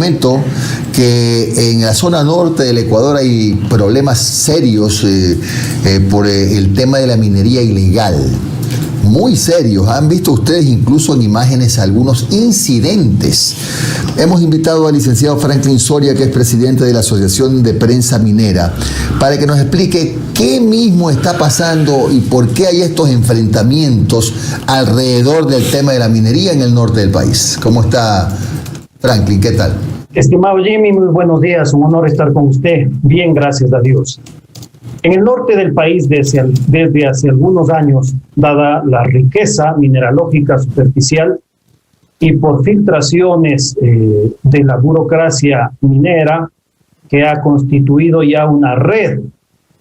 comento que en la zona norte del Ecuador hay problemas serios por el tema de la minería ilegal. Muy serios. Han visto ustedes incluso en imágenes algunos incidentes. Hemos invitado al licenciado Franklin Soria, que es presidente de la Asociación de Prensa Minera, para que nos explique qué mismo está pasando y por qué hay estos enfrentamientos alrededor del tema de la minería en el norte del país. ¿Cómo está, Franklin? ¿Qué tal? Estimado Jimmy, muy buenos días. Un honor estar con usted. Bien, gracias a Dios. En el norte del país, desde hace algunos años, dada la riqueza mineralógica superficial y por filtraciones de la burocracia minera, que ha constituido ya una red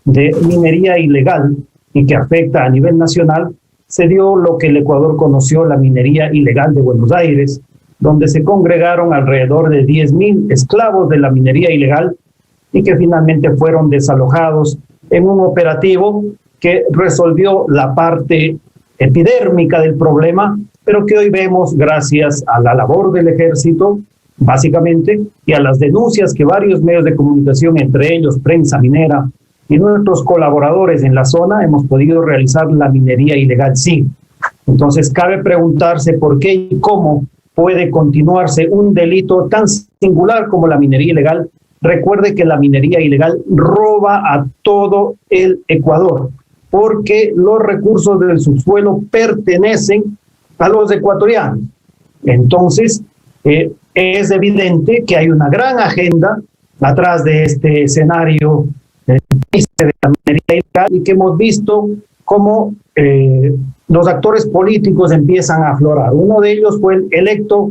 de minería ilegal y que afecta a nivel nacional, se dio lo que el Ecuador conoció la minería ilegal de Buenos Aires, donde se congregaron alrededor de 10.000 esclavos de la minería ilegal y que finalmente fueron desalojados en un operativo que resolvió la parte epidérmica del problema, pero que hoy vemos gracias a la labor del ejército, básicamente, y a las denuncias que varios medios de comunicación, entre ellos Prensa Minera y nuestros colaboradores en la zona, hemos podido realizar la minería ilegal, sí. Entonces cabe preguntarse por qué y cómo puede continuarse un delito tan singular como la minería ilegal. Recuerde que la minería ilegal roba a todo el Ecuador, porque los recursos del subsuelo pertenecen a los ecuatorianos. Entonces, es evidente que hay una gran agenda atrás de este escenario de la minería ilegal y que hemos visto cómo los actores políticos empiezan a aflorar. Uno de ellos fue el electo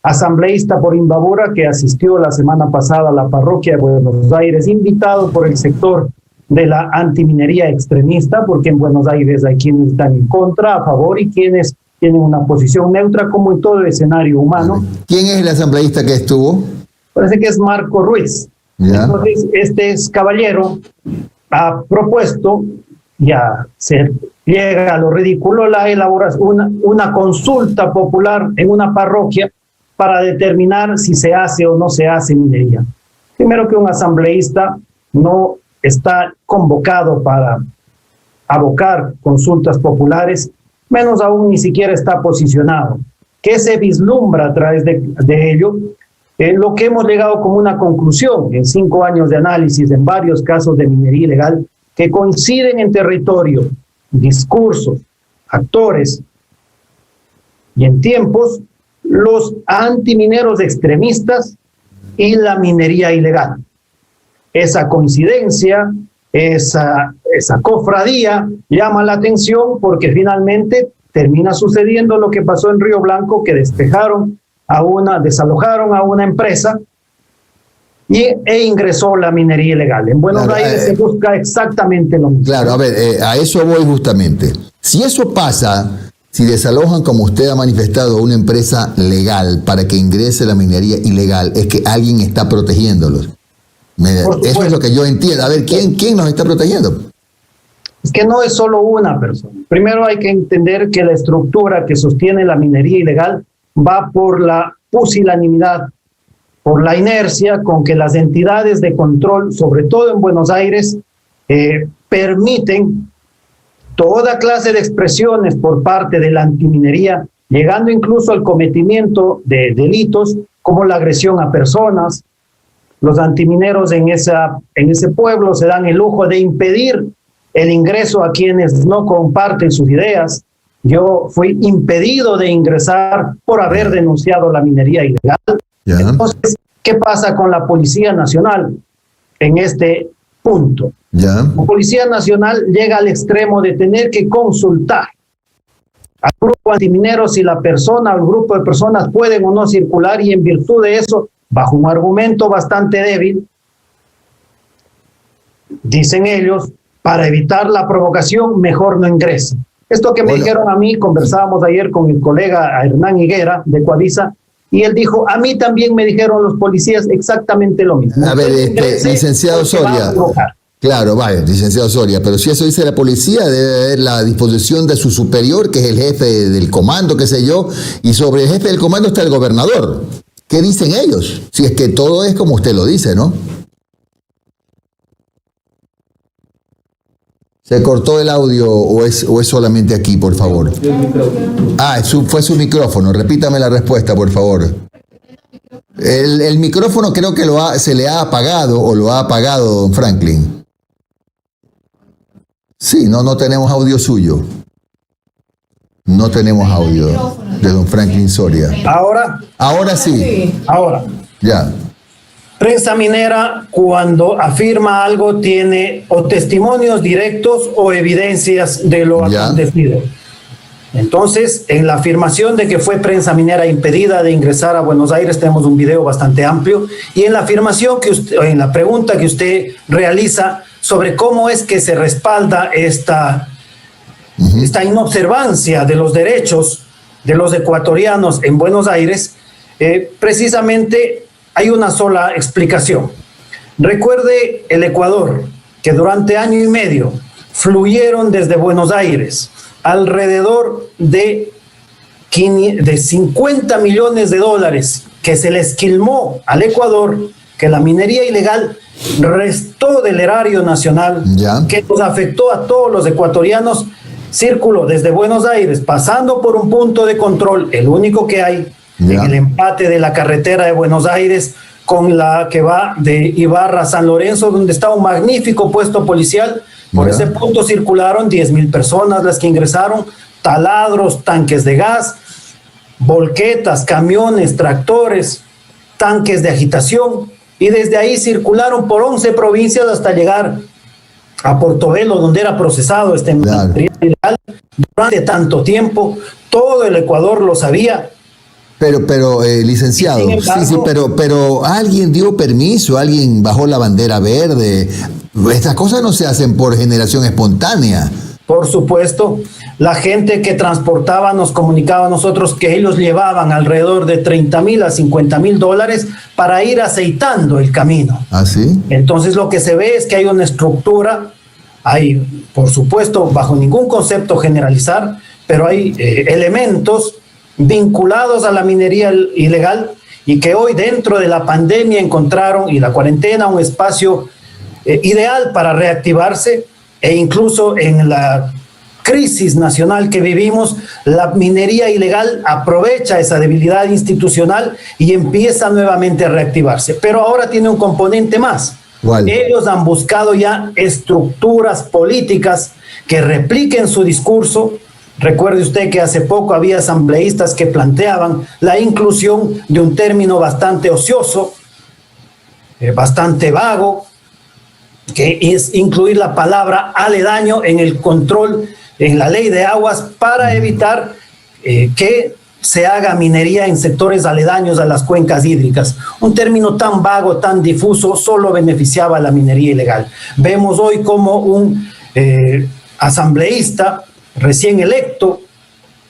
asambleísta por Imbabura, que asistió la semana pasada a la parroquia de Buenos Aires, invitado por el sector de la antiminería extremista, porque en Buenos Aires hay quienes están en contra, a favor, y quienes tienen una posición neutra, como en todo el escenario humano. ¿Quién es el asambleísta que estuvo? Parece que es Marco Ruiz. ¿Ya? Entonces, este caballero ha propuesto, ya se llega a lo ridículo, la elaboración, una consulta popular en una parroquia para determinar si se hace o no se hace minería. Primero, que un asambleísta no está convocado para abocar consultas populares, menos aún ni siquiera está posicionado. ¿Qué se vislumbra a través de ello? Lo que hemos llegado como una conclusión en 5 años de análisis en varios casos de minería ilegal que coinciden en territorio, discursos, actores y en tiempos, los antimineros extremistas y la minería ilegal. Esa coincidencia, esa cofradía llama la atención porque finalmente termina sucediendo lo que pasó en Río Blanco, que desalojaron a una empresa e ingresó la minería ilegal. En Buenos Aires se busca exactamente lo mismo. Claro, a ver, a eso voy justamente. Si eso pasa, si desalojan, como usted ha manifestado, una empresa legal para que ingrese la minería ilegal, es que alguien está protegiéndolos. Eso es lo que yo entiendo. A ver, ¿quién nos está protegiendo? Es que no es solo una persona. Primero hay que entender que la estructura que sostiene la minería ilegal va por la pusilanimidad, por la inercia con que las entidades de control, sobre todo en Buenos Aires, permiten toda clase de expresiones por parte de la antiminería, llegando incluso al cometimiento de delitos como la agresión a personas. Los antimineros en ese pueblo se dan el lujo de impedir el ingreso a quienes no comparten sus ideas. Yo fui impedido de ingresar por haber denunciado la minería ilegal. Yeah. Entonces, ¿qué pasa con la Policía Nacional en este punto? Yeah. La Policía Nacional llega al extremo de tener que consultar al grupo antiminero si la persona o el grupo de personas pueden o no circular, y en virtud de eso, bajo un argumento bastante débil, dicen ellos, para evitar la provocación, mejor no ingresen. Esto que me dijeron a mí, conversábamos ayer con el colega Hernán Higuera de Coavisa, y él dijo, a mí también me dijeron los policías exactamente lo mismo. A ver, licenciado Soria, claro, vale, licenciado Soria, pero si eso dice la policía, debe haber la disposición de su superior, que es el jefe del comando, qué sé yo, y sobre el jefe del comando está el gobernador. ¿Qué dicen ellos? Si es que todo es como usted lo dice, ¿no? ¿Se cortó el audio o es solamente aquí, por favor? Fue su micrófono. Repítame la respuesta, por favor. El micrófono creo que se le ha apagado o lo ha apagado, don Franklin. Sí, no tenemos audio suyo. No tenemos audio de don Franklin Soria. Ahora sí. Ahora. Ya. Prensa minera, cuando afirma algo, tiene o testimonios directos o evidencias de lo acontecido. Entonces, en la afirmación de que fue prensa minera impedida de ingresar a Buenos Aires, tenemos un video bastante amplio. Y en la afirmación en la pregunta que usted realiza sobre cómo es que se respalda esta inobservancia de los derechos de los ecuatorianos en Buenos Aires, precisamente hay una sola explicación. Recuerde el Ecuador, que durante año y medio fluyeron desde Buenos Aires alrededor de 50 millones de dólares que se le esquilmó al Ecuador, que la minería ilegal restó del erario nacional, que nos afectó a todos los ecuatorianos. Circuló desde Buenos Aires, pasando por un punto de control, el único que hay, en el empate de la carretera de Buenos Aires con la que va de Ibarra a San Lorenzo, donde está un magnífico puesto policial. Por ese punto circularon 10,000 personas las que ingresaron, taladros, tanques de gas, volquetas, camiones, tractores, tanques de agitación, y desde ahí circularon por 11 provincias hasta llegar a Portobelo, donde era procesado este material ilegal durante tanto tiempo. Todo el Ecuador lo sabía. Pero licenciado, embargo, pero alguien dio permiso, alguien bajó la bandera verde. Estas cosas no se hacen por generación espontánea. Por supuesto, la gente que transportaba nos comunicaba a nosotros que ellos llevaban alrededor de 30,000 a 50,000 dólares para ir aceitando el camino. ¿Ah, sí? Entonces lo que se ve es que hay una estructura, hay, por supuesto, bajo ningún concepto generalizar, pero hay elementos vinculados a la minería ilegal y que hoy dentro de la pandemia encontraron y la cuarentena un espacio ideal para reactivarse, e incluso en la crisis nacional que vivimos, la minería ilegal aprovecha esa debilidad institucional y empieza nuevamente a reactivarse. Pero ahora tiene un componente más. ¿Cuál? Ellos han buscado ya estructuras políticas que repliquen su discurso. Recuerde usted que hace poco había asambleístas que planteaban la inclusión de un término bastante ocioso, bastante vago, que es incluir la palabra aledaño en el control, en la ley de aguas, para evitar que se haga minería en sectores aledaños a las cuencas hídricas. Un término tan vago, tan difuso, solo beneficiaba a la minería ilegal. Vemos hoy como un asambleísta recién electo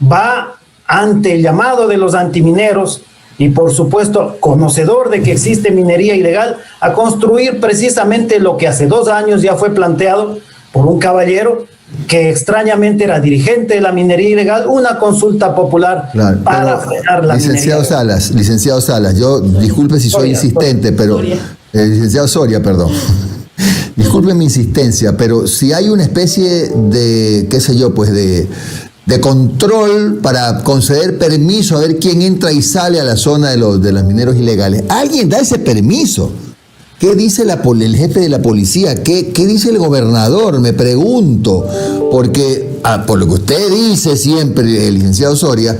va ante el llamado de los antimineros y por supuesto conocedor de que existe minería ilegal, a construir precisamente lo que hace 2 años ya fue planteado por un caballero que extrañamente era dirigente de la minería ilegal, una consulta popular para frenar la minería. Licenciado Salas, yo disculpe si soy insistente, pero licenciado Soria, perdón. Disculpe mi insistencia, pero si hay una especie de, qué sé yo, pues de control para conceder permiso a ver quién entra y sale a la zona de los mineros ilegales, alguien da ese permiso. ¿Qué dice el jefe de la policía? ¿Qué dice el gobernador? Me pregunto, porque por lo que usted dice siempre, el licenciado Soria,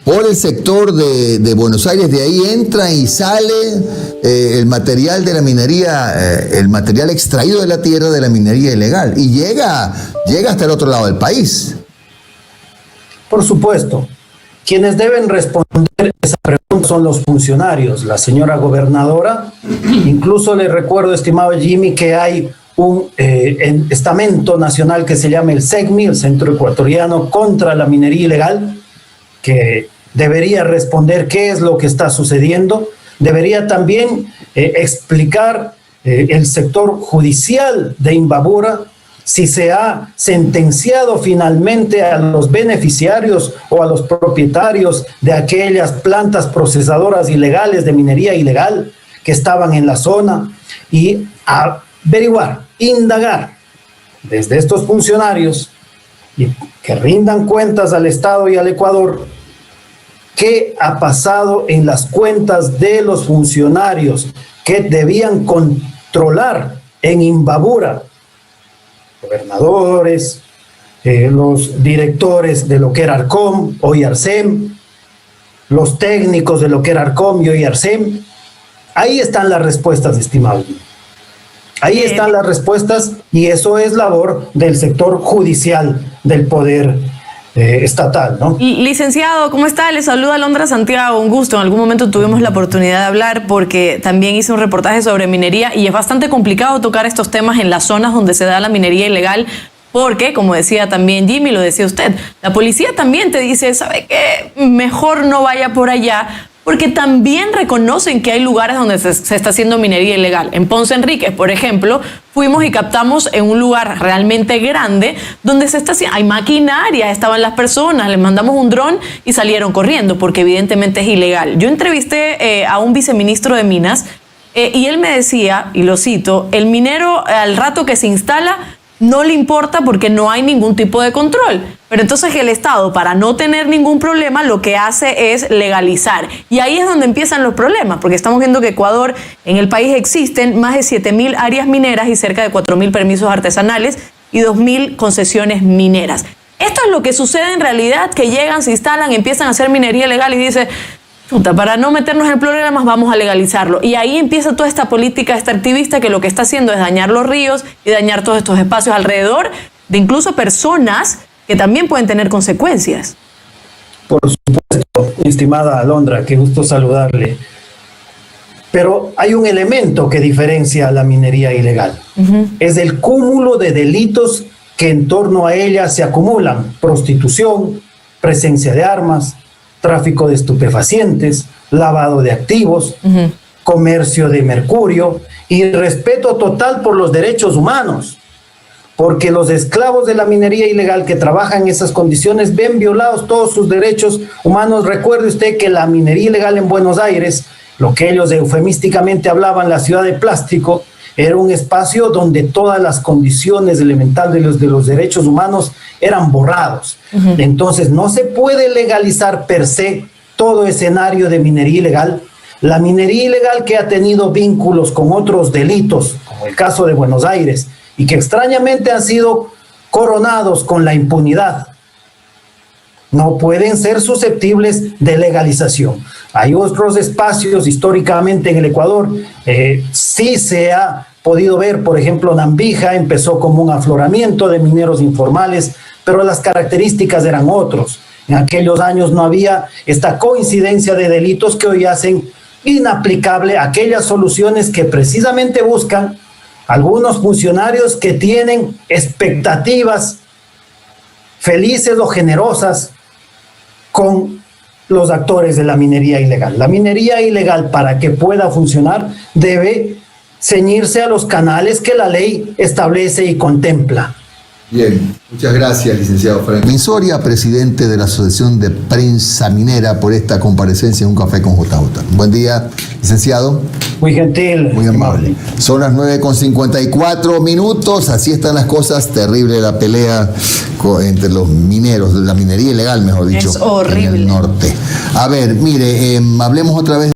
por el sector de Buenos Aires, de ahí entra y sale el material de la minería, el material extraído de la tierra de la minería ilegal, y llega hasta el otro lado del país. Por supuesto, quienes deben responder esa pregunta son los funcionarios, la señora gobernadora. Incluso le recuerdo, estimado Jimmy, que hay un estamento nacional que se llama el CECMI, el Centro Ecuatoriano contra la Minería Ilegal, que debería responder qué es lo que está sucediendo. Debería también explicar el sector judicial de Imbabura si se ha sentenciado finalmente a los beneficiarios o a los propietarios de aquellas plantas procesadoras ilegales de minería ilegal que estaban en la zona, y averiguar, indagar desde estos funcionarios y que rindan cuentas al Estado y al Ecuador qué ha pasado en las cuentas de los funcionarios que debían controlar en Imbabura, gobernadores, los directores de lo que era Arcom, hoy Arsem, los técnicos de lo que era Arcom y hoy Arsem. Ahí están las respuestas, estimado. Ahí están las respuestas, y eso es labor del sector judicial del poder estatal, ¿no? Licenciado, ¿cómo está? Le saluda Alondra Santiago, un gusto. En algún momento tuvimos la oportunidad de hablar porque también hice un reportaje sobre minería y es bastante complicado tocar estos temas en las zonas donde se da la minería ilegal porque, como decía también Jimmy, lo decía usted, la policía también te dice, ¿sabe qué? Mejor no vaya por allá, porque también reconocen que hay lugares donde se está haciendo minería ilegal. En Ponce Enríquez, por ejemplo, fuimos y captamos en un lugar realmente grande donde se está haciendo, hay maquinaria, estaban las personas, les mandamos un dron y salieron corriendo porque evidentemente es ilegal. Yo entrevisté a un viceministro de Minas y él me decía, y lo cito, el minero al rato que se instala no le importa porque no hay ningún tipo de control. Pero entonces el Estado, para no tener ningún problema, lo que hace es legalizar. Y ahí es donde empiezan los problemas, porque estamos viendo que Ecuador, en el país existen más de 7.000 áreas mineras y cerca de 4.000 permisos artesanales y 2.000 concesiones mineras. Esto es lo que sucede en realidad, que llegan, se instalan, empiezan a hacer minería ilegal y dicen, puta, para no meternos en problemas vamos a legalizarlo. Y ahí empieza toda esta política extractivista que lo que está haciendo es dañar los ríos y dañar todos estos espacios alrededor de incluso personas que también pueden tener consecuencias. Por supuesto, estimada Alondra, qué gusto saludarle. Pero hay un elemento que diferencia a la minería ilegal. Es el cúmulo de delitos que en torno a ella se acumulan: prostitución, presencia de armas, tráfico de estupefacientes, lavado de activos, comercio de mercurio y respeto total por los derechos humanos. Porque los esclavos de la minería ilegal que trabajan en esas condiciones ven violados todos sus derechos humanos. Recuerde usted que la minería ilegal en Buenos Aires, lo que ellos eufemísticamente hablaban la ciudad de plástico, era un espacio donde todas las condiciones elementales de los derechos humanos eran borrados. Entonces no se puede legalizar per se todo escenario de minería ilegal. La minería ilegal que ha tenido vínculos con otros delitos, como el caso de Buenos Aires, y que extrañamente han sido coronados con la impunidad, no pueden ser susceptibles de legalización. Hay otros espacios históricamente en el Ecuador, sí se ha podido ver, por ejemplo, Nambija empezó como un afloramiento de mineros informales, pero las características eran otros. En aquellos años no había esta coincidencia de delitos que hoy hacen inaplicable aquellas soluciones que precisamente buscan algunos funcionarios que tienen expectativas felices o generosas con los actores de la minería ilegal. La minería ilegal, para que pueda funcionar, debe ceñirse a los canales que la ley establece y contempla. Bien, muchas gracias, licenciado Franklin Soria, presidente de la Asociación de Prensa Minera, por esta comparecencia en Un Café con JJ. Buen día, licenciado. Muy gentil. Muy amable. Son las 9:54, así están las cosas. Terrible la pelea entre los mineros, la minería ilegal, mejor dicho, es horrible, en el norte. A ver, mire, hablemos otra vez